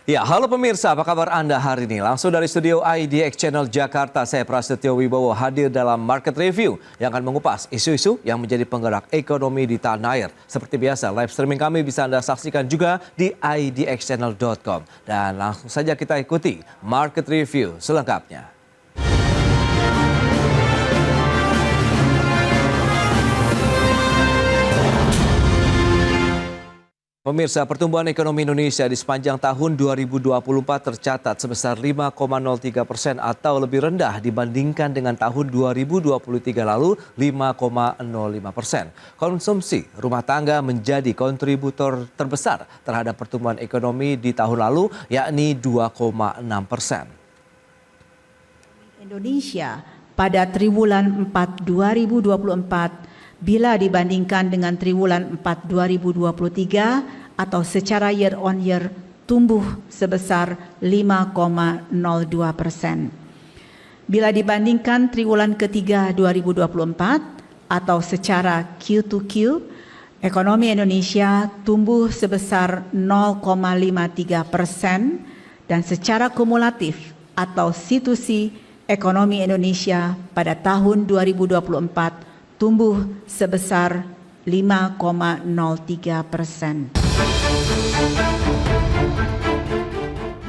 Ya, halo pemirsa, apa kabar Anda hari ini? Langsung dari studio IDX Channel Jakarta, saya Prasetyo Wibowo hadir dalam Market Review yang akan mengupas isu-isu yang menjadi penggerak ekonomi di tanah air. Seperti biasa, live streaming kami bisa Anda saksikan juga di idxchannel.com. Dan langsung saja kita ikuti Market Review selengkapnya. Pemirsa, pertumbuhan ekonomi Indonesia di sepanjang tahun 2024 tercatat sebesar 5,03% atau lebih rendah dibandingkan dengan tahun 2023 lalu 5,05%. Konsumsi rumah tangga menjadi kontributor terbesar terhadap pertumbuhan ekonomi di tahun lalu, yakni 2,6%. Indonesia pada triwulan 4 2024 bila dibandingkan dengan triwulan 4 2023 atau secara year on year tumbuh sebesar 5,02%. Bila dibandingkan triwulan ketiga 2024 atau secara Q to Q, ekonomi Indonesia tumbuh sebesar 0,53% dan secara kumulatif atau C2C ekonomi Indonesia pada tahun 2024 tumbuh sebesar 5,03%.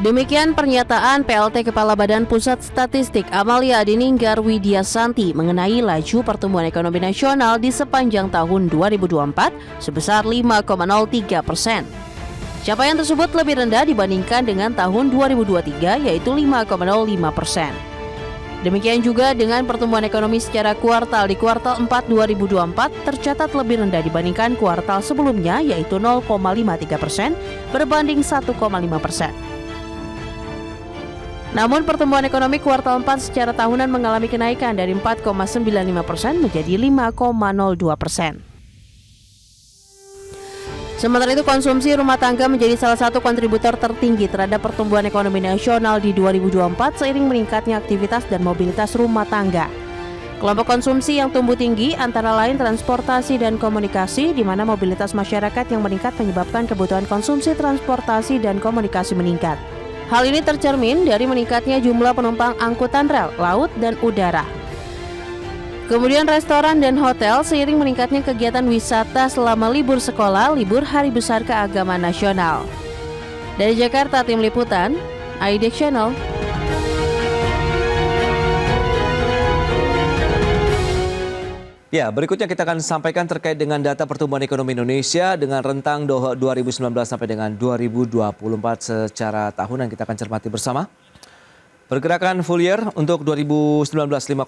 Demikian pernyataan PLT Kepala Badan Pusat Statistik Amalia Adininggar Widiasanti mengenai laju pertumbuhan ekonomi nasional di sepanjang tahun 2024 sebesar 5,03%. Capaian tersebut lebih rendah dibandingkan dengan tahun 2023 yaitu 5,05%. Demikian juga dengan pertumbuhan ekonomi secara kuartal di kuartal 4 2024 tercatat lebih rendah dibandingkan kuartal sebelumnya yaitu 0,53% berbanding 1,5%. Namun pertumbuhan ekonomi kuartal 4 secara tahunan mengalami kenaikan dari 4,95% menjadi 5,02%. Sementara itu konsumsi rumah tangga menjadi salah satu kontributor tertinggi terhadap pertumbuhan ekonomi nasional di 2024 seiring meningkatnya aktivitas dan mobilitas rumah tangga. Kelompok konsumsi yang tumbuh tinggi antara lain transportasi dan komunikasi, di mana mobilitas masyarakat yang meningkat menyebabkan kebutuhan konsumsi transportasi dan komunikasi meningkat. Hal ini tercermin dari meningkatnya jumlah penumpang angkutan rel, laut, dan udara. Kemudian restoran dan hotel seiring meningkatnya kegiatan wisata selama libur sekolah, libur hari besar keagamaan nasional. Dari Jakarta, tim liputan, IDX Channel. Ya, berikutnya kita akan sampaikan terkait dengan data pertumbuhan ekonomi Indonesia dengan rentang 2019 sampai dengan 2024 secara tahunan kita akan cermati bersama. Pergerakan full year untuk 2019 5,02%,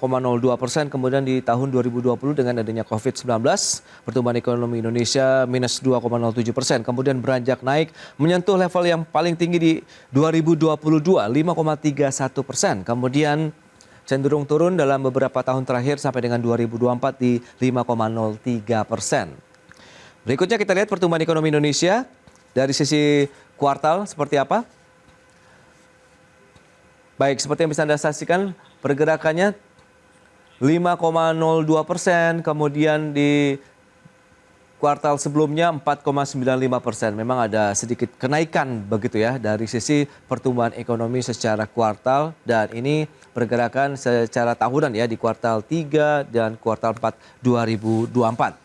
kemudian di tahun 2020 dengan adanya COVID-19, pertumbuhan ekonomi Indonesia minus 2,07%, kemudian beranjak naik menyentuh level yang paling tinggi di 2022, 5,31%, kemudian cenderung turun dalam beberapa tahun terakhir sampai dengan 2024 di 5,03%. Berikutnya kita lihat pertumbuhan ekonomi Indonesia dari sisi kuartal seperti apa. Baik, seperti yang bisa Anda saksikan, pergerakannya 5,02%, kemudian di kuartal sebelumnya 4,95%. Memang ada sedikit kenaikan begitu ya dari sisi pertumbuhan ekonomi secara kuartal, dan ini pergerakan secara tahunan ya di kuartal 3 dan kuartal 4 2024.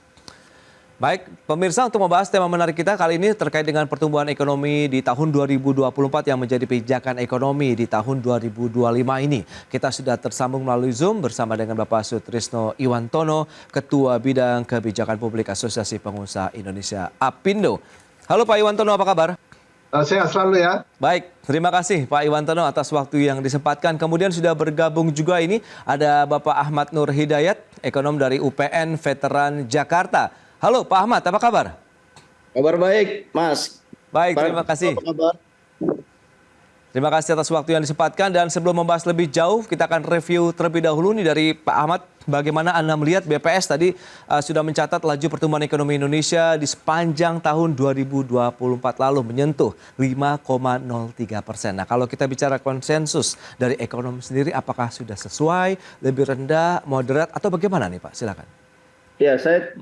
Baik, pemirsa, untuk membahas tema menarik kita kali ini terkait dengan pertumbuhan ekonomi di tahun 2024 yang menjadi pijakan ekonomi di tahun 2025 ini. Kita sudah tersambung melalui Zoom bersama dengan Bapak Sutrisno Iwantono, Ketua Bidang Kebijakan Publik Asosiasi Pengusaha Indonesia APindo. Halo Pak Iwantono, apa kabar? Sehat selalu ya. Baik, terima kasih Pak Iwantono atas waktu yang disempatkan. Kemudian sudah bergabung juga ini ada Bapak Ahmad Nur Hidayat, ekonom dari UPN Veteran Jakarta. Halo Pak Ahmad, apa kabar? Kabar baik, Mas. Baik, terima kasih. Apa kabar? Terima kasih atas waktu yang disempatkan, dan sebelum membahas lebih jauh, kita akan review terlebih dahulu nih dari Pak Ahmad. Bagaimana Anda melihat BPS tadi sudah mencatat laju pertumbuhan ekonomi Indonesia di sepanjang tahun 2024 lalu menyentuh 5,03%. Nah, kalau kita bicara konsensus dari ekonom sendiri, apakah sudah sesuai, lebih rendah, moderat, atau bagaimana nih Pak? Silakan. Ya, saya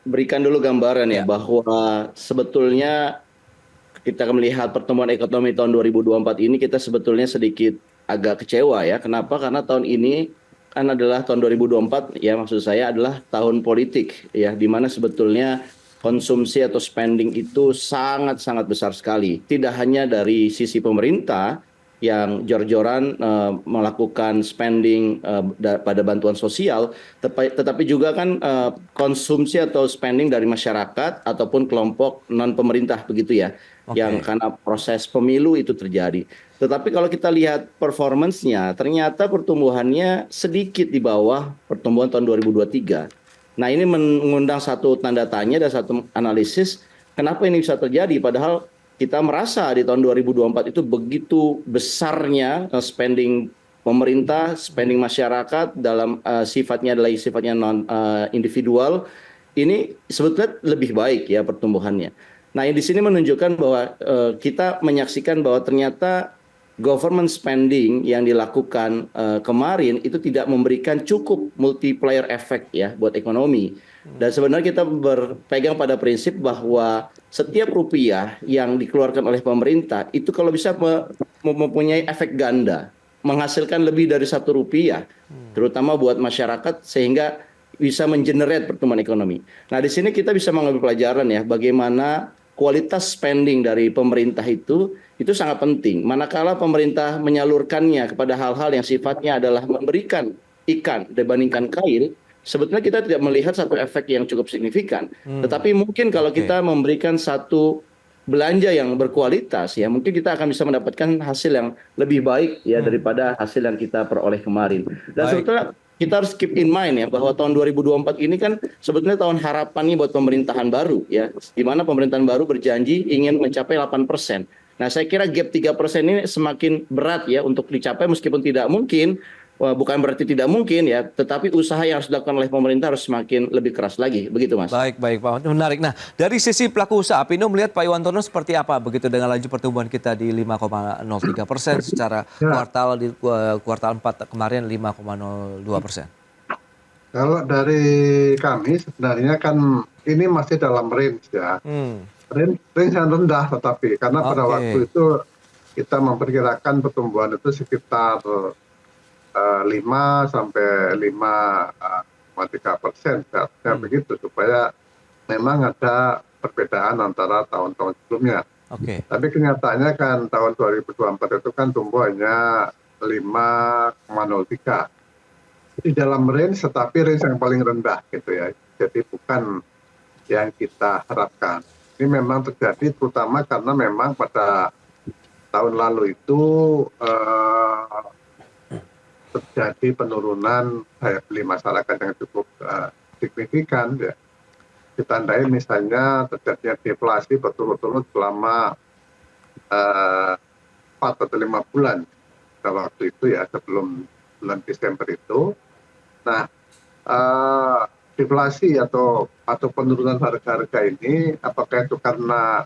berikan dulu gambaran ya bahwa sebetulnya kita melihat pertumbuhan ekonomi tahun 2024 ini, kita sebetulnya sedikit agak kecewa ya. Kenapa? Karena tahun ini kan adalah tahun 2024 ya, maksud saya adalah tahun politik ya, di mana sebetulnya konsumsi atau spending itu sangat-sangat besar sekali. Tidak hanya dari sisi pemerintah yang jor-joran melakukan spending pada bantuan sosial, tetapi juga kan konsumsi atau spending dari masyarakat ataupun kelompok non pemerintah begitu ya, yang karena proses pemilu itu terjadi. Tetapi kalau kita lihat performance-nya, ternyata pertumbuhannya sedikit di bawah pertumbuhan tahun 2023. Nah, ini mengundang satu tanda tanya dan satu analisis kenapa ini bisa terjadi, padahal kita merasa di tahun 2024 itu begitu besarnya spending pemerintah, spending masyarakat dalam sifatnya adalah sifatnya non individual. Ini sebetulnya lebih baik ya pertumbuhannya. Nah, di sini menunjukkan bahwa kita menyaksikan bahwa ternyata government spending yang dilakukan kemarin itu tidak memberikan cukup multiplier effect ya buat ekonomi. Dan sebenarnya kita berpegang pada prinsip bahwa setiap rupiah yang dikeluarkan oleh pemerintah itu kalau bisa mempunyai efek ganda, menghasilkan lebih dari 1 rupiah, terutama buat masyarakat, sehingga bisa mengenerate pertumbuhan ekonomi. Nah, di sini kita bisa mengambil pelajaran ya, bagaimana kualitas spending dari pemerintah itu sangat penting. Manakala pemerintah menyalurkannya kepada hal-hal yang sifatnya adalah memberikan ikan dibandingkan kail, sebetulnya kita tidak melihat satu efek yang cukup signifikan. Tetapi mungkin kalau kita memberikan satu belanja yang berkualitas, ya mungkin kita akan bisa mendapatkan hasil yang lebih baik ya daripada hasil yang kita peroleh kemarin. Dan sebetulnya kita harus keep in mind ya bahwa tahun 2024 ini kan sebetulnya tahun harapannya buat pemerintahan baru ya, di mana pemerintahan baru berjanji ingin mencapai 8%. Nah, saya kira gap 3% ini semakin berat ya untuk dicapai, meskipun tidak mungkin. Bukan berarti tidak mungkin ya, tetapi usaha yang harus dilakukan oleh pemerintah harus semakin lebih keras lagi, begitu Mas. Baik Pak, menarik. Nah, dari sisi pelaku usaha, Apindo melihat Pak Iwantono seperti apa begitu dengan laju pertumbuhan kita di 5,03% secara kuartal, di kuartal 4 kemarin 5,02%. Kalau dari kami sebenarnya kan ini masih dalam range ya. Range yang rendah, tetapi karena pada waktu itu kita memperkirakan pertumbuhan itu sekitar 5 sampai 5,3%, begitu, supaya memang ada perbedaan antara tahun-tahun sebelumnya. Tapi kenyataannya kan tahun 2024 itu kan tumbuh hanya 5,03. Di dalam range, tetapi range yang paling rendah gitu ya. Jadi bukan yang kita harapkan. Ini memang terjadi terutama karena memang pada tahun lalu itu terjadi penurunan daya beli masyarakat yang cukup signifikan ya. Ditandai misalnya terjadinya deflasi berturut-turut selama 4 atau 5 bulan pada waktu itu ya, sebelum bulan Desember itu. Nah, deflasi atau penurunan harga-harga ini apakah itu karena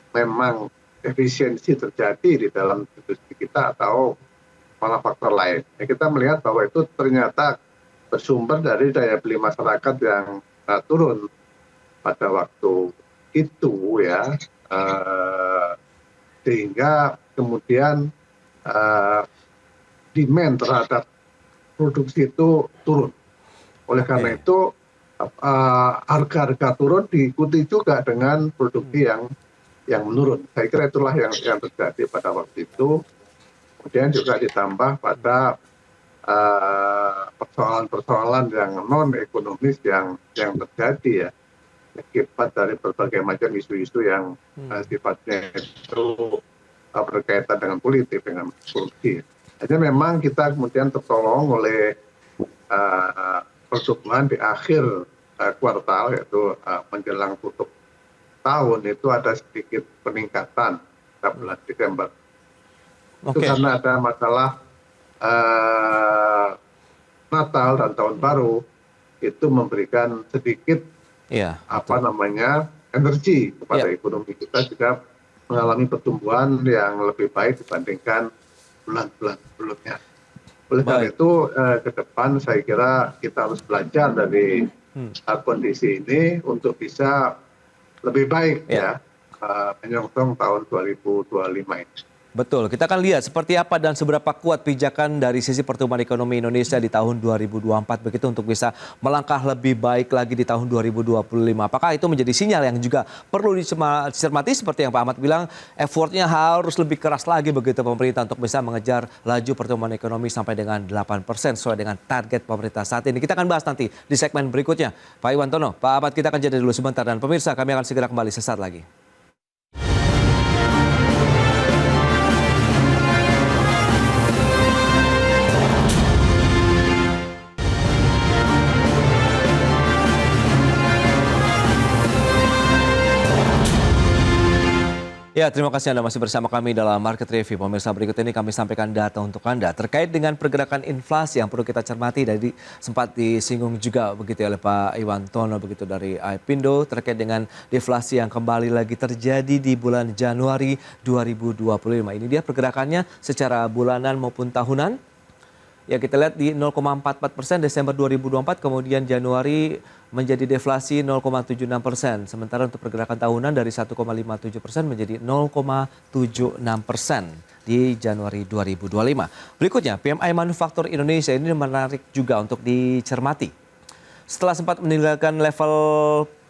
memang efisiensi terjadi di dalam industri kita atau malah faktor lain. Ya, kita melihat bahwa itu ternyata bersumber dari daya beli masyarakat yang turun pada waktu itu ya, sehingga kemudian demand terhadap produksi itu turun. Oleh karena itu harga-harga turun diikuti juga dengan produksi yang menurun. Saya kira itulah yang terjadi pada waktu itu. Kemudian juga ditambah pada persoalan-persoalan yang non ekonomis yang terjadi ya, akibat dari berbagai macam isu-isu yang sifatnya itu berkaitan dengan politik, dengan korupsi. Hanya memang kita kemudian tertolong oleh pertumbuhan di akhir kuartal, yaitu menjelang tutup tahun itu ada sedikit peningkatan pada bulan Desember. Itu karena ada masalah Natal dan Tahun Baru itu memberikan sedikit energi kepada ekonomi kita, juga mengalami pertumbuhan yang lebih baik dibandingkan bulan-bulan sebelumnya. Oleh karena itu ke depan saya kira kita harus belajar dari kondisi ini untuk bisa lebih baik ya menyongsong tahun 2025 ini. Betul, kita akan lihat seperti apa dan seberapa kuat pijakan dari sisi pertumbuhan ekonomi Indonesia di tahun 2024 begitu untuk bisa melangkah lebih baik lagi di tahun 2025. Apakah itu menjadi sinyal yang juga perlu dicermati seperti yang Pak Ahmad bilang, effortnya harus lebih keras lagi begitu pemerintah untuk bisa mengejar laju pertumbuhan ekonomi sampai dengan 8% sesuai dengan target pemerintah saat ini. Kita akan bahas nanti di segmen berikutnya. Pak Iwantono, Pak Ahmad, kita akan jeda dulu sebentar dan pemirsa kami akan segera kembali sesaat lagi. Ya, terima kasih Anda masih bersama kami dalam Market Review. Pemirsa, berikut ini kami sampaikan data untuk Anda terkait dengan pergerakan inflasi yang perlu kita cermati. Dari sempat disinggung juga begitu oleh Pak Iwantono begitu dari Aipindo terkait dengan deflasi yang kembali lagi terjadi di bulan Januari 2025. Ini dia pergerakannya secara bulanan maupun tahunan. Ya, kita lihat di 0,44% Desember 2024, kemudian Januari menjadi deflasi 0,76%. Sementara untuk pergerakan tahunan dari 1,57% menjadi 0,76% di Januari 2025. Berikutnya, PMI Manufaktur Indonesia ini menarik juga untuk dicermati. Setelah sempat meninggalkan level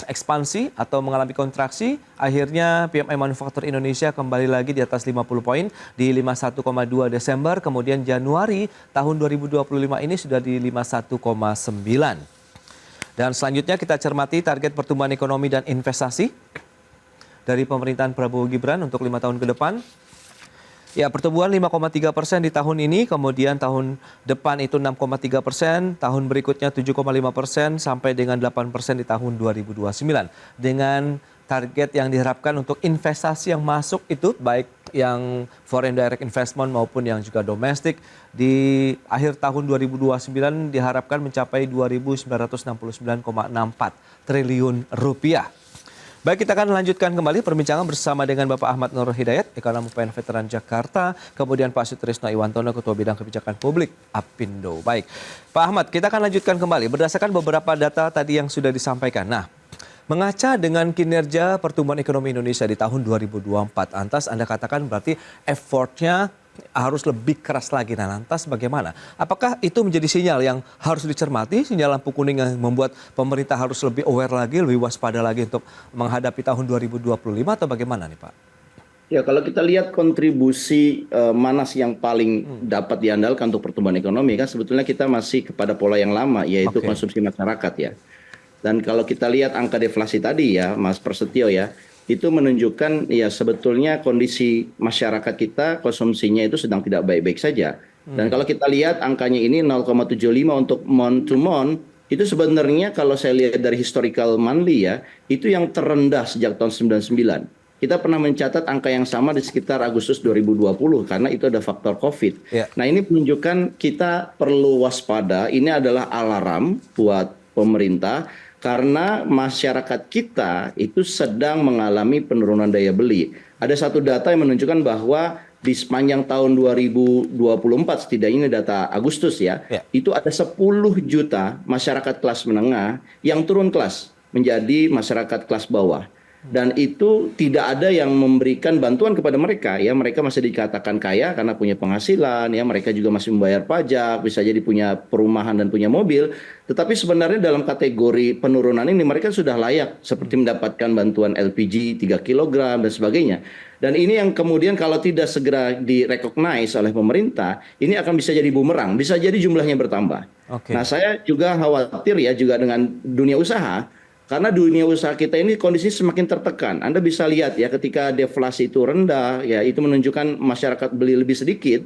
ekspansi atau mengalami kontraksi, akhirnya PMI Manufaktur Indonesia kembali lagi di atas 50 poin di 51,2 Desember, kemudian Januari tahun 2025 ini sudah di 51,9. Dan selanjutnya kita cermati target pertumbuhan ekonomi dan investasi dari pemerintahan Prabowo Gibran untuk 5 tahun ke depan. Ya, pertumbuhan 5,3% di tahun ini, kemudian tahun depan itu 6,3%, tahun berikutnya 7,5% sampai dengan 8% di tahun 2029. Dengan target yang diharapkan untuk investasi yang masuk itu baik yang foreign direct investment maupun yang juga domestik di akhir tahun 2029 diharapkan mencapai 2.969,64 triliun rupiah. Baik, kita akan lanjutkan kembali perbincangan bersama dengan Bapak Ahmad Nur Hidayat, Ekonom UPN Veteran Jakarta, kemudian Pak Sutrisno Iwantono, Ketua Bidang Kebijakan Publik Apindo. Baik, Pak Ahmad, kita akan lanjutkan kembali berdasarkan beberapa data tadi yang sudah disampaikan. Nah, mengaca dengan kinerja pertumbuhan ekonomi Indonesia di tahun 2024, lantas Anda katakan berarti effortnya harus lebih keras lagi. Nah, lantas bagaimana? Apakah itu menjadi sinyal yang harus dicermati, sinyal lampu kuning yang membuat pemerintah harus lebih aware lagi, lebih waspada lagi untuk menghadapi tahun 2025 atau bagaimana nih Pak? Ya, kalau kita lihat kontribusi mana sih yang paling dapat diandalkan untuk pertumbuhan ekonomi, kan sebetulnya kita masih kepada pola yang lama, yaitu konsumsi masyarakat ya. Dan kalau kita lihat angka deflasi tadi ya, Mas Prasetyo ya, itu menunjukkan ya sebetulnya kondisi masyarakat kita konsumsinya itu sedang tidak baik-baik saja. Dan kalau kita lihat angkanya ini 0,75 untuk month to month, itu sebenarnya kalau saya lihat dari historical monthly ya, itu yang terendah sejak tahun 99. Kita pernah mencatat angka yang sama di sekitar Agustus 2020 karena itu ada faktor COVID. Nah, ini menunjukkan kita perlu waspada, ini adalah alarm buat pemerintah karena masyarakat kita itu sedang mengalami penurunan daya beli. Ada satu data yang menunjukkan bahwa di sepanjang tahun 2024, setidaknya ini data Agustus ya, itu ada 10 juta masyarakat kelas menengah yang turun kelas menjadi masyarakat kelas bawah. Dan itu tidak ada yang memberikan bantuan kepada mereka ya, mereka masih dikatakan kaya karena punya penghasilan ya, mereka juga masih membayar pajak, bisa jadi punya perumahan dan punya mobil, tetapi sebenarnya dalam kategori penurunan ini mereka sudah layak seperti mendapatkan bantuan LPG 3 kg dan sebagainya. Dan ini yang kemudian kalau tidak segera direcognize oleh pemerintah, ini akan bisa jadi bumerang, bisa jadi jumlahnya bertambah. Nah, saya juga khawatir ya juga dengan dunia usaha. Karena dunia usaha kita ini kondisi semakin tertekan. Anda bisa lihat ya ketika deflasi itu rendah, ya itu menunjukkan masyarakat beli lebih sedikit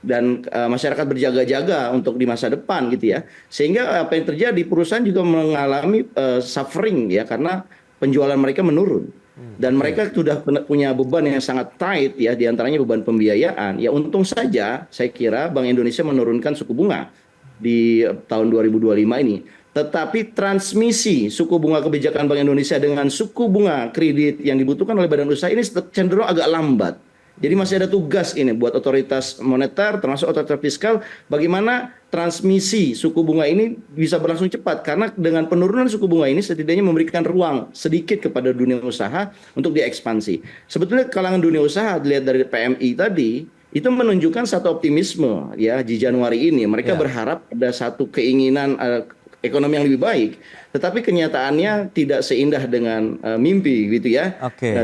dan masyarakat berjaga-jaga untuk di masa depan gitu ya. Sehingga apa yang terjadi, perusahaan juga mengalami suffering ya karena penjualan mereka menurun. Dan mereka sudah punya beban yang sangat tight ya, diantaranya beban pembiayaan. Ya untung saja saya kira Bank Indonesia menurunkan suku bunga di tahun 2025 ini. Tetapi transmisi suku bunga kebijakan Bank Indonesia dengan suku bunga kredit yang dibutuhkan oleh badan usaha ini cenderung agak lambat. Jadi masih ada tugas ini buat otoritas moneter termasuk otoritas fiskal bagaimana transmisi suku bunga ini bisa berlangsung cepat karena dengan penurunan suku bunga ini setidaknya memberikan ruang sedikit kepada dunia usaha untuk diekspansi. Sebetulnya kalangan dunia usaha dilihat dari PMI tadi itu menunjukkan satu optimisme ya di Januari ini. Mereka berharap ada satu keinginan ekonomi yang lebih baik, tetapi kenyataannya tidak seindah dengan mimpi gitu ya.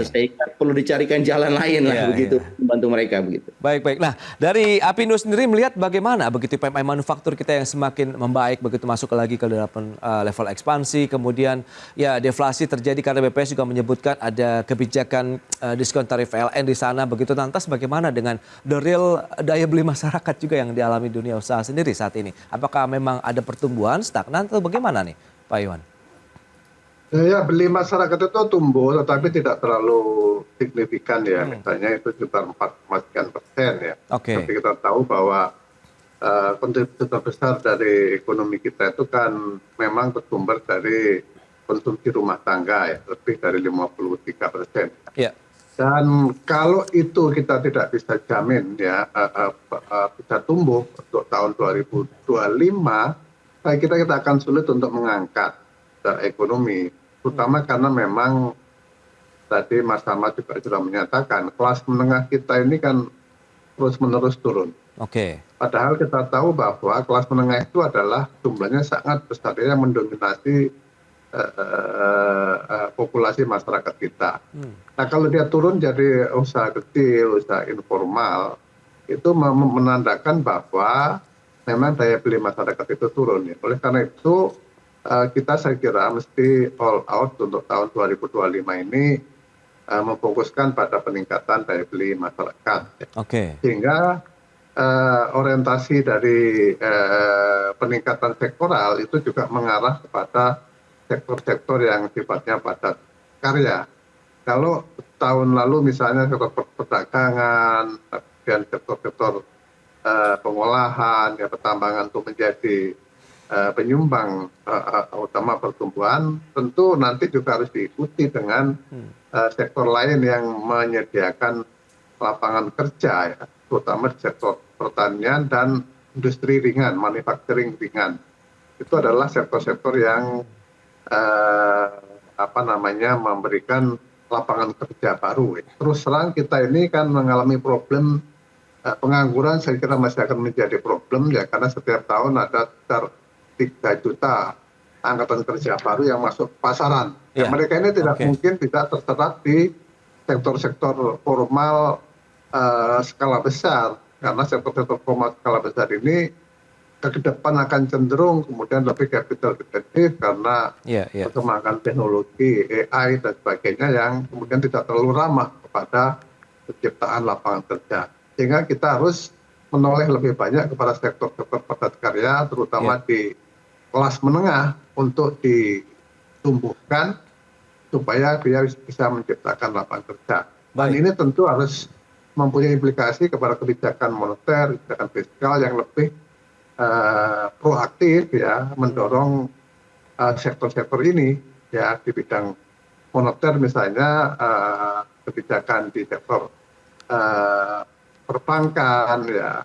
Sehingga perlu dicarikan jalan lain lah begitu membantu mereka begitu. Baik. Nah, dari Apindo sendiri melihat bagaimana begitu PMI manufaktur kita yang semakin membaik begitu masuk lagi ke dalam level ekspansi, kemudian ya deflasi terjadi karena BPS juga menyebutkan ada kebijakan diskon tarif PLN di sana begitu. Lantas bagaimana dengan the real daya beli masyarakat juga yang dialami dunia usaha sendiri saat ini? Apakah memang ada pertumbuhan stagnan atau bagaimana nih, Pak Iwan? Daya beli masyarakat itu tumbuh, tetapi tidak terlalu signifikan ya. Misalnya itu sekitar 4,sekian% ya. Tapi kita tahu bahwa kontribusi terbesar dari ekonomi kita itu kan memang bersumber dari konsumsi rumah tangga ya, lebih dari 53%. Dan kalau itu kita tidak bisa jamin ya bisa tumbuh untuk tahun 2025, saya kira kita akan sulit untuk mengangkat ekonomi, terutama karena memang tadi Mas Ahmad juga sudah menyatakan kelas menengah kita ini kan terus-menerus turun. Padahal kita tahu bahwa kelas menengah itu adalah jumlahnya sangat besar yang mendominasi populasi masyarakat kita. Nah kalau dia turun jadi usaha kecil, usaha informal, itu menandakan bahwa memang daya beli masyarakat itu turun. Ya. Oleh karena itu kita saya kira mesti all out untuk tahun 2025 ini memfokuskan pada peningkatan daya beli masyarakat. Ya. Sehingga orientasi dari peningkatan sektoral itu juga mengarah kepada sektor-sektor yang sifatnya padat karya. Kalau tahun lalu misalnya sektor perdagangan, dan sektor-sektor pengolahan, ya, pertambangan itu menjadi penyumbang utama pertumbuhan, tentu nanti juga harus diikuti dengan sektor lain yang menyediakan lapangan kerja, ya, terutama di sektor pertanian dan industri ringan, manufacturing ringan. Itu adalah sektor-sektor yang memberikan lapangan kerja baru. Terus terang kita ini kan mengalami problem pengangguran, saya kira masih akan menjadi problem ya, karena setiap tahun ada sekitar 3 juta angkatan kerja baru yang masuk pasaran. Ya, mereka ini tidak mungkin bisa terserap di sektor-sektor formal skala besar, karena sektor-sektor formal skala besar ini ke depan akan cenderung kemudian lebih capital intensive karena perkembangan teknologi AI dan sebagainya yang kemudian tidak terlalu ramah kepada penciptaan lapangan kerja. Sehingga kita harus menoleh lebih banyak kepada sektor-sektor padat karya, terutama di kelas menengah untuk ditumbuhkan supaya dia bisa menciptakan lapangan kerja. Dan ini tentu harus mempunyai implikasi kepada kebijakan moneter, kebijakan fiskal yang lebih proaktif ya, mendorong sektor-sektor ini ya, di bidang moneter misalnya kebijakan di sektor perbankan ya,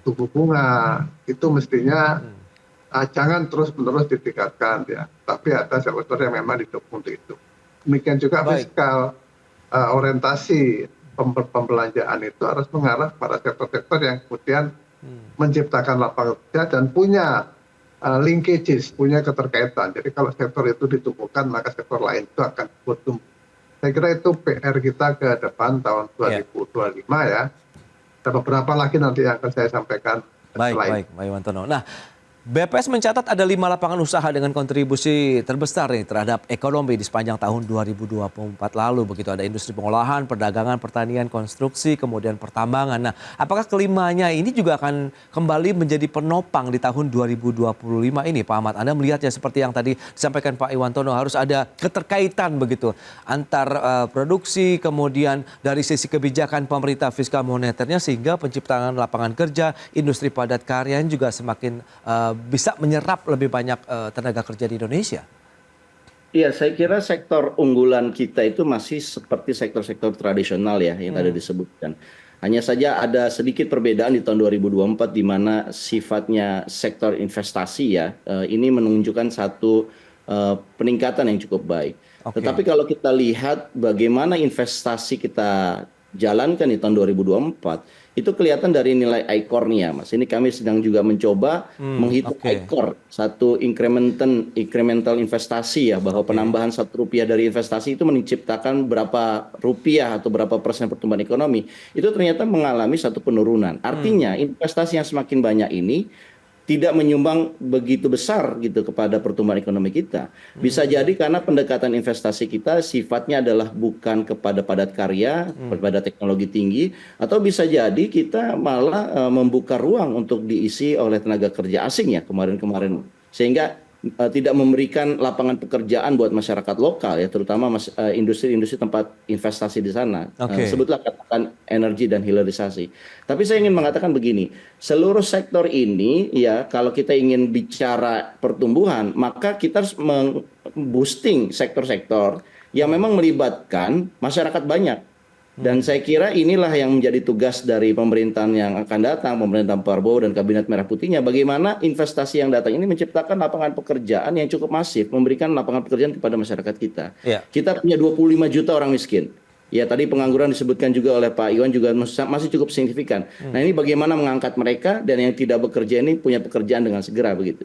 suku bunga itu mestinya jangan terus-menerus ditingkatkan ya, tapi ada sektor yang memang didukung untuk itu. Demikian juga fiskal, orientasi pembelanjaan itu harus mengarah pada sektor-sektor yang kemudian menciptakan lapangan kerja dan punya linkages, punya keterkaitan. Jadi kalau sektor itu ditumbuhkan, maka sektor lain itu akan bertumbuh. Saya kira itu PR kita ke depan tahun 2025 ya. Dan beberapa lagi nanti yang akan saya sampaikan. Baik, Pak Iwantono. Nah, BPS mencatat ada 5 lapangan usaha dengan kontribusi terbesar nih terhadap ekonomi di sepanjang tahun 2024 lalu. Begitu ada industri pengolahan, perdagangan, pertanian, konstruksi, kemudian pertambangan. Nah, apakah kelimanya ini juga akan kembali menjadi penopang di tahun 2025 ini, Pak Ahmad? Anda melihatnya seperti yang tadi disampaikan Pak Iwantono, harus ada keterkaitan begitu antar produksi, kemudian dari sisi kebijakan pemerintah fiskal moneternya sehingga penciptaan lapangan kerja, industri padat karya juga semakin bisa menyerap lebih banyak tenaga kerja di Indonesia. Iya, saya kira sektor unggulan kita itu masih seperti sektor-sektor tradisional ya yang tadi disebutkan. Hanya saja ada sedikit perbedaan di tahun 2024 di mana sifatnya sektor investasi ya, ini menunjukkan satu peningkatan yang cukup baik. Oke. Tetapi kalau kita lihat bagaimana investasi kita jalankan di tahun 2024, itu kelihatan dari nilai ICOR-nya, Mas. Ini kami sedang juga mencoba menghitung oke. ICOR, satu incremental investasi ya, bahwa penambahan Rp1 dari investasi itu menciptakan berapa rupiah atau berapa persen pertumbuhan ekonomi. Itu ternyata mengalami satu penurunan. Artinya investasi yang semakin banyak ini tidak menyumbang begitu besar gitu kepada pertumbuhan ekonomi kita. Bisa jadi karena pendekatan investasi kita sifatnya adalah bukan kepada padat karya, kepada teknologi tinggi, atau bisa jadi kita malah membuka ruang untuk diisi oleh tenaga kerja asing ya kemarin-kemarin, sehingga tidak memberikan lapangan pekerjaan buat masyarakat lokal ya, terutama industri-industri tempat investasi di sana. Oke. Sebutlah katakan energi dan hilirisasi. Tapi saya ingin mengatakan begini, seluruh sektor ini ya kalau kita ingin bicara pertumbuhan, maka kita harus boosting sektor-sektor yang memang melibatkan masyarakat banyak. Dan saya kira inilah yang menjadi tugas dari pemerintahan yang akan datang, pemerintahan Prabowo dan Kabinet Merah Putihnya. Bagaimana investasi yang datang ini menciptakan lapangan pekerjaan yang cukup masif, memberikan lapangan pekerjaan kepada masyarakat kita. Iya. Kita punya 25 juta orang miskin. Ya tadi pengangguran disebutkan juga oleh Pak Iwan juga masih cukup signifikan. Nah ini bagaimana mengangkat mereka dan yang tidak bekerja ini punya pekerjaan dengan segera begitu.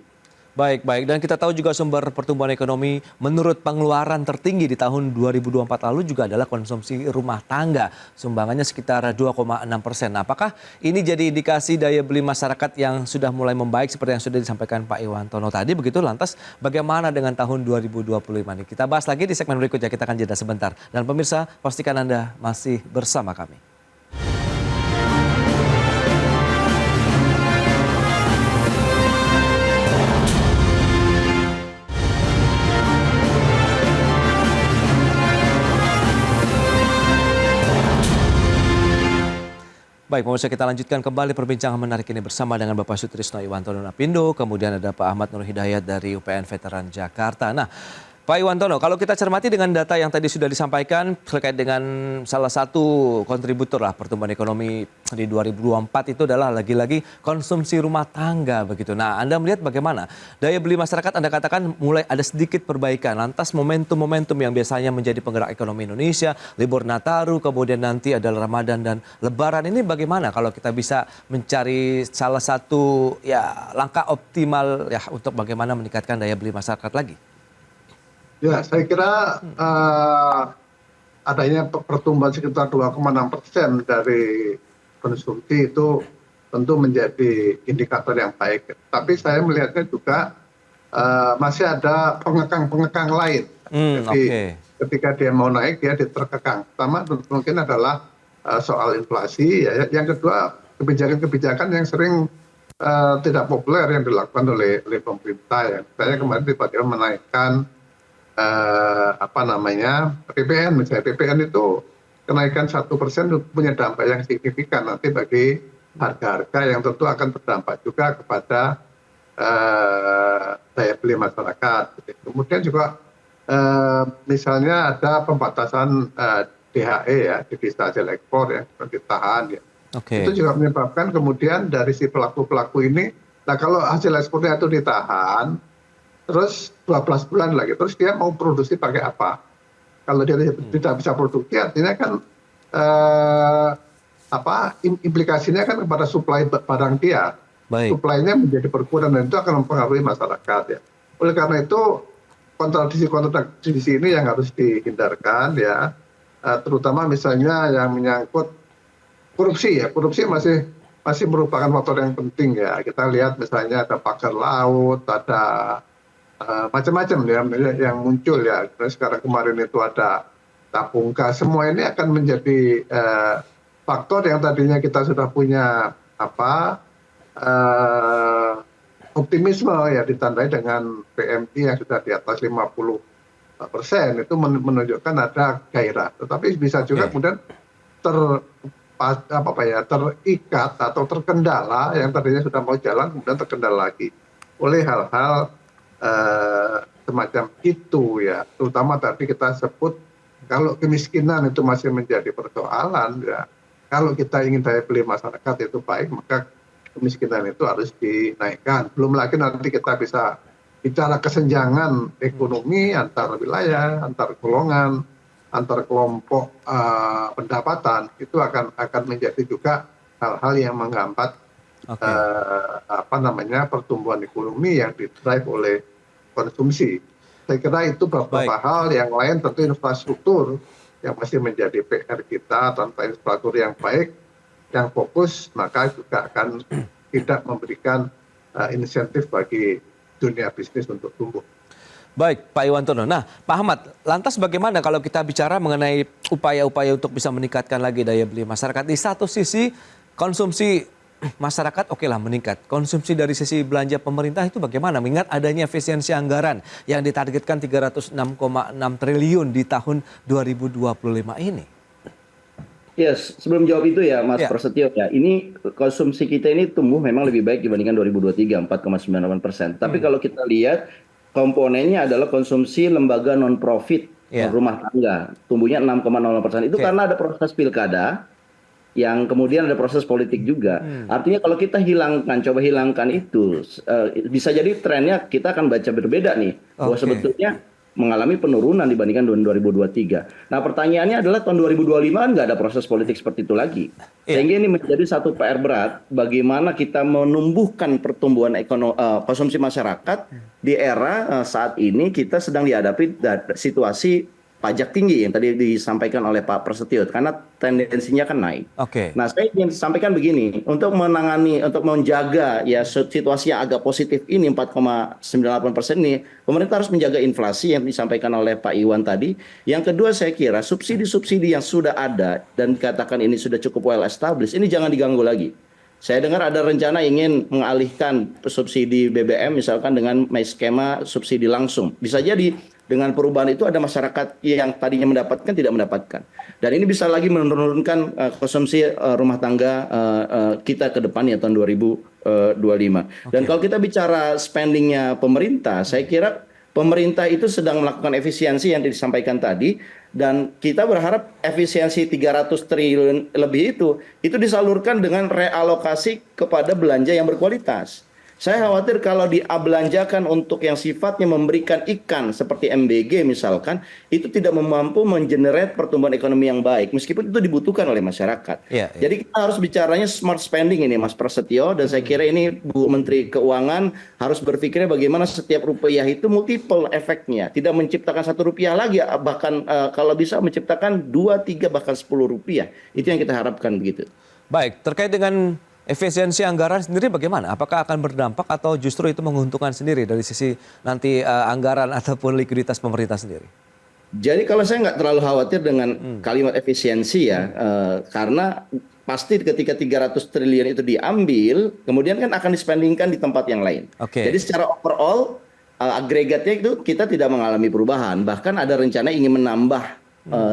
Baik, baik. Dan kita tahu juga sumber pertumbuhan ekonomi menurut pengeluaran tertinggi di tahun 2024 lalu juga adalah konsumsi rumah tangga. Sumbangannya sekitar 2,6%. Nah, apakah ini jadi indikasi daya beli masyarakat yang sudah mulai membaik seperti yang sudah disampaikan Pak Iwantono tadi? Begitu lantas bagaimana dengan tahun 2025 ini? Kita bahas lagi di segmen berikutnya, kita akan jeda sebentar. Dan pemirsa, pastikan Anda masih bersama kami. Baik, pemirsa, kita lanjutkan kembali perbincangan menarik ini bersama dengan Bapak Sutrisno Iwantono Napindo, kemudian ada Pak Ahmad Nur Hidayat dari UPN Veteran Jakarta. Nah, Pak Iwantono, kalau kita cermati dengan data yang tadi sudah disampaikan terkait dengan salah satu kontributor lah pertumbuhan ekonomi di 2024 itu adalah lagi-lagi konsumsi rumah tangga begitu. Nah, Anda melihat bagaimana daya beli masyarakat? Anda katakan mulai ada sedikit perbaikan. Lantas momentum-momentum yang biasanya menjadi penggerak ekonomi Indonesia, libur Nataru, kemudian nanti adalah Ramadan dan Lebaran, ini bagaimana kalau kita bisa mencari salah satu ya langkah optimal ya untuk bagaimana meningkatkan daya beli masyarakat lagi? Ya, saya kira adanya pertumbuhan sekitar 2,6% dari konsumsi itu tentu menjadi indikator yang baik. Tapi saya melihatnya juga masih ada pengekang-pengekang lain. Jadi ketika dia mau naik dia terkekang. Pertama mungkin adalah soal inflasi. Ya. Yang kedua kebijakan-kebijakan yang sering tidak populer yang dilakukan oleh pemerintah. Ya. Saya kemarin tiba-tiba menaikkan PPN misalnya. PPN itu kenaikan 1% punya dampak yang signifikan nanti bagi harga-harga yang tentu akan berdampak juga kepada daya beli masyarakat. Kemudian juga misalnya ada pembatasan DHE ya, devisa hasil ekspor yang ditahan ya. Itu juga menyebabkan kemudian dari si pelaku-pelaku ini, nah kalau hasil ekspornya itu ditahan terus 12 bulan lagi, terus dia mau produksi pakai apa? Kalau dia tidak bisa produksi, artinya kan implikasinya kan kepada suplai barang dia. Suplainya menjadi berkurang dan itu akan mempengaruhi masyarakat ya. Oleh karena itu kontradiksi ini yang harus dihindarkan ya, terutama misalnya yang menyangkut korupsi ya. Korupsi masih merupakan faktor yang penting ya. Kita lihat misalnya ada pagar laut, ada macam-macam ya yang muncul ya. Sekarang kemarin itu ada tabung gas. Semua ini akan menjadi faktor yang tadinya kita sudah punya optimisme ya, ditandai dengan PMI yang sudah di atas 50%, itu menunjukkan ada gairah. Tetapi bisa juga kemudian terikat atau terkendala yang tadinya sudah mau jalan kemudian terkendala lagi oleh hal-hal semacam itu ya. Terutama tadi kita sebut kalau kemiskinan itu masih menjadi persoalan ya. Kalau kita ingin daya beli masyarakat itu baik, maka kemiskinan itu harus dinaikkan. Belum lagi nanti kita bisa bicara kesenjangan ekonomi antar wilayah, antar golongan, antar kelompok pendapatan, itu akan menjadi juga hal-hal yang menghambat pertumbuhan ekonomi yang didrive oleh konsumsi. Saya kira itu beberapa hal. Yang lain tentu infrastruktur yang masih menjadi PR kita. Tanpa infrastruktur yang baik, yang fokus, maka juga akan tidak memberikan insentif bagi dunia bisnis untuk tumbuh. Baik, Pak Iwantono. Nah, Pak Ahmad, lantas bagaimana kalau kita bicara mengenai upaya-upaya untuk bisa meningkatkan lagi daya beli masyarakat? Di satu sisi, konsumsi masyarakat okelah meningkat. Konsumsi dari sisi belanja pemerintah itu bagaimana? Mengingat adanya efisiensi anggaran yang ditargetkan 306,6 triliun di tahun 2025 ini. Yes, sebelum jawab itu ya Mas Prasetyo ya, ini konsumsi kita ini tumbuh memang lebih baik dibandingkan 2023, 4,98%. Tapi kalau kita lihat komponennya adalah konsumsi lembaga non-profit rumah tangga, tumbuhnya 6,0%. Itu karena ada proses pilkada, yang kemudian ada proses politik juga. Artinya kalau kita coba hilangkan itu, bisa jadi trennya kita akan baca berbeda nih. Bahwa sebetulnya mengalami penurunan dibandingkan 2023. Nah pertanyaannya adalah tahun 2025 kan nggak ada proses politik seperti itu lagi. Sehingga ini menjadi satu PR berat bagaimana kita menumbuhkan pertumbuhan konsumsi masyarakat di era saat ini kita sedang dihadapi situasi pajak tinggi yang tadi disampaikan oleh Pak Prasetyo karena tendensinya kan naik. Nah, saya ingin sampaikan begini, untuk menjaga ya situasi yang agak positif ini 4,98% ini, pemerintah harus menjaga inflasi yang disampaikan oleh Pak Iwan tadi. Yang kedua saya kira subsidi-subsidi yang sudah ada dan dikatakan ini sudah cukup well established, ini jangan diganggu lagi. Saya dengar ada rencana ingin mengalihkan subsidi BBM misalkan dengan skema subsidi langsung. Bisa jadi dengan perubahan itu ada masyarakat yang tadinya mendapatkan tidak mendapatkan. Dan ini bisa lagi menurunkan konsumsi rumah tangga kita ke depannya tahun 2025. Dan kalau kita bicara spendingnya pemerintah, saya kira pemerintah itu sedang melakukan efisiensi yang disampaikan tadi. Dan kita berharap efisiensi 300 triliun lebih itu disalurkan dengan realokasi kepada belanja yang berkualitas. Saya khawatir kalau dibelanjakan untuk yang sifatnya memberikan ikan seperti MBG misalkan, itu tidak mampu mengenerate pertumbuhan ekonomi yang baik, meskipun itu dibutuhkan oleh masyarakat. Jadi kita harus bicaranya smart spending ini Mas Prasetyo, dan saya kira ini Bu Menteri Keuangan harus berpikirnya bagaimana setiap rupiah itu multiple efeknya, tidak menciptakan 1 rupiah lagi, bahkan kalau bisa menciptakan 2, 3, bahkan 10 rupiah. Itu yang kita harapkan begitu. Baik, terkait dengan efisiensi anggaran sendiri bagaimana? Apakah akan berdampak atau justru itu menguntungkan sendiri dari sisi nanti anggaran ataupun likuiditas pemerintah sendiri? Jadi kalau saya nggak terlalu khawatir dengan kalimat efisiensi ya, karena pasti ketika 300 triliun itu diambil, kemudian kan akan dispendingkan di tempat yang lain. Jadi secara overall, agregatnya itu kita tidak mengalami perubahan. Bahkan ada rencana ingin menambah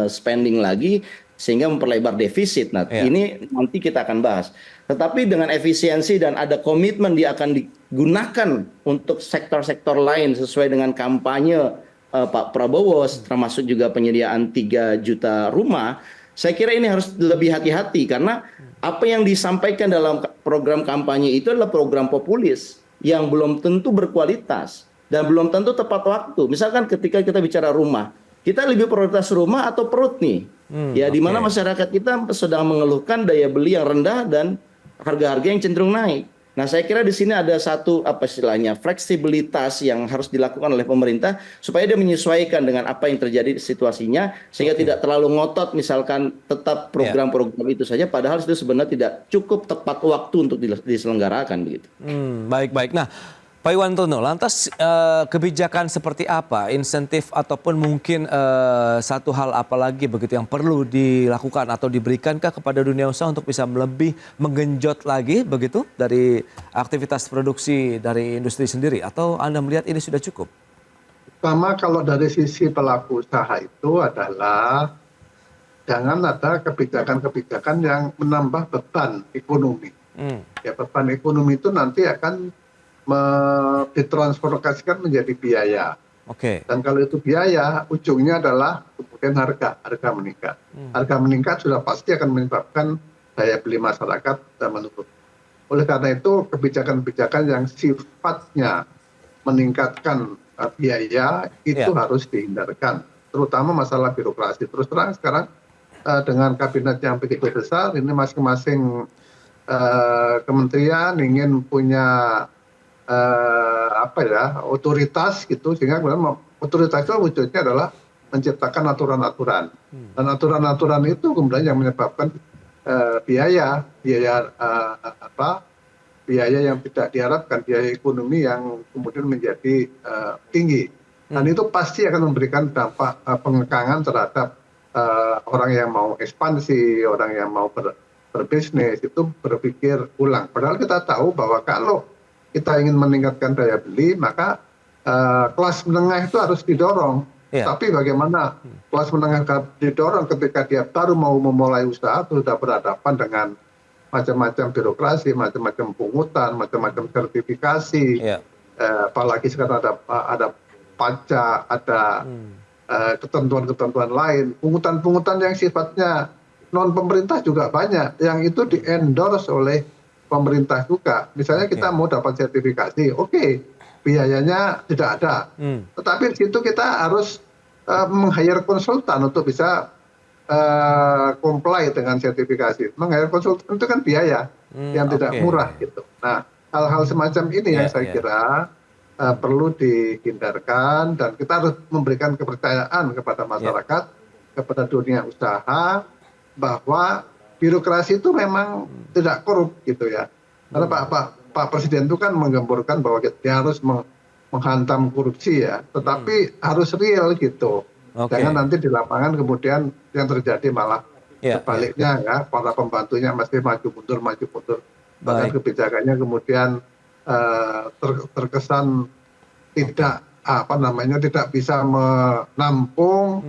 spending lagi, sehingga memperlebar defisit. Nah, ini nanti kita akan bahas. Tetapi dengan efisiensi dan ada komitmen dia akan digunakan untuk sektor-sektor lain sesuai dengan kampanye Pak Prabowo, termasuk juga penyediaan 3 juta rumah. Saya kira ini harus lebih hati-hati karena apa yang disampaikan dalam program kampanye itu adalah program populis yang belum tentu berkualitas dan belum tentu tepat waktu. Misalkan ketika kita bicara rumah, kita lebih prioritas rumah atau perut nih. Di mana masyarakat kita sedang mengeluhkan daya beli yang rendah dan harga-harga yang cenderung naik. Nah, saya kira di sini ada satu fleksibilitas yang harus dilakukan oleh pemerintah supaya dia menyesuaikan dengan apa yang terjadi situasinya sehingga tidak terlalu ngotot misalkan tetap program-program itu saja padahal itu sebenarnya tidak cukup tepat waktu untuk diselenggarakan begitu. Baik. Nah, Pak Iwantono, lantas kebijakan seperti apa, insentif ataupun mungkin satu hal apa lagi begitu yang perlu dilakukan atau diberikankah kepada dunia usaha untuk bisa lebih menggenjot lagi begitu dari aktivitas produksi dari industri sendiri, atau Anda melihat ini sudah cukup? Pertama, kalau dari sisi pelaku usaha itu adalah jangan ada kebijakan-kebijakan yang menambah beban ekonomi. Ya, beban ekonomi itu nanti akan ditransformasikan menjadi biaya. Oke. Dan kalau itu biaya, ujungnya adalah kemudian harga meningkat. Harga meningkat sudah pasti akan menyebabkan daya beli masyarakat menurun. Oleh karena itu, kebijakan-kebijakan yang sifatnya meningkatkan biaya itu harus dihindarkan, terutama masalah birokrasi. Terus terang sekarang dengan kabinet yang begitu besar, ini masing-masing kementerian ingin punya otoritas gitu, sehingga kemudian otoritas itu wujudnya adalah menciptakan aturan-aturan. Dan aturan-aturan itu kemudian yang menyebabkan biaya yang tidak diharapkan, biaya ekonomi yang kemudian menjadi tinggi. Dan itu pasti akan memberikan dampak pengekangan terhadap orang yang mau ekspansi, orang yang mau berbisnis itu berpikir ulang. Padahal kita tahu bahwa kalau kita ingin meningkatkan daya beli, maka kelas menengah itu harus didorong. Tapi bagaimana kelas menengah didorong ketika dia baru mau memulai usaha, sudah berhadapan dengan macam-macam birokrasi, macam-macam pungutan, macam-macam sertifikasi, apalagi sekarang ada pajak, ada ketentuan-ketentuan lain, pungutan-pungutan yang sifatnya non pemerintah juga banyak, yang itu di-endorse oleh pemerintah juga. Misalnya kita mau dapat sertifikasi, biayanya tidak ada. Tetapi di situ kita harus meng-hire konsultan untuk bisa comply dengan sertifikasi. Meng-hire konsultan itu kan biaya yang tidak murah gitu. Nah, hal-hal semacam ini yang saya kira perlu dihindarkan, dan kita harus memberikan kepercayaan kepada masyarakat, kepada dunia usaha, bahwa birokrasi itu memang tidak korup gitu ya. Karena Pak Presiden itu kan menggemburkan bahwa dia harus menghantam korupsi ya, tetapi harus real gitu. Jangan nanti di lapangan kemudian yang terjadi malah sebaliknya ya, para pembantunya masih maju mundur. Bahkan kebijakannya kemudian terkesan tidak tidak bisa menampung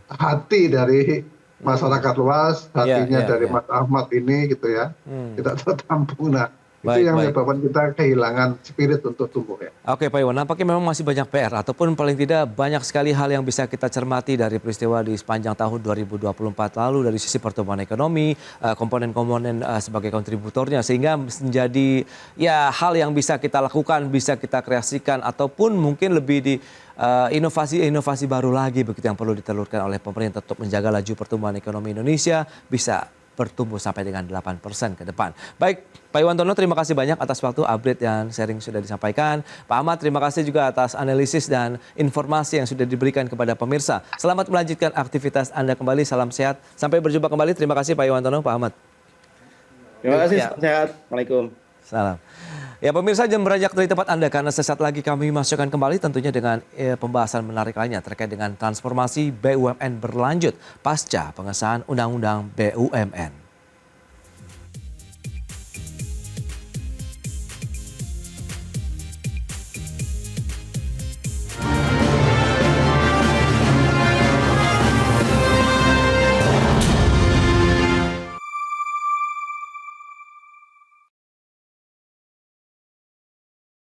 hati dari masyarakat luas, hatinya dari Mas Ahmad ini gitu ya, tidak tertampung. Nah, itu yang menyebabkan kita kehilangan spirit untuk tumbuh ya. Oke Pak Iwan, nampaknya memang masih banyak PR, ataupun paling tidak banyak sekali hal yang bisa kita cermati dari peristiwa di sepanjang tahun 2024 lalu dari sisi pertumbuhan ekonomi, komponen-komponen sebagai kontributornya, sehingga menjadi ya hal yang bisa kita lakukan, bisa kita kreasikan, ataupun mungkin lebih di inovasi-inovasi baru lagi begitu yang perlu ditelurkan oleh pemerintah untuk menjaga laju pertumbuhan ekonomi Indonesia bisa bertumbuh sampai dengan 8% ke depan. Baik, Pak Iwantono, terima kasih banyak atas waktu, update dan sharing sudah disampaikan. Pak Ahmad, terima kasih juga atas analisis dan informasi yang sudah diberikan kepada pemirsa. Selamat melanjutkan aktivitas Anda kembali, salam sehat. Sampai berjumpa kembali, terima kasih Pak Iwantono, Pak Ahmad. Terima kasih, salam sehat. Waalaikumsalam. Salam. Ya pemirsa, jangan beranjak dari tempat Anda karena sesaat lagi kami masukkan kembali tentunya dengan pembahasan menarik lainnya terkait dengan transformasi BUMN berlanjut pasca pengesahan Undang-Undang BUMN.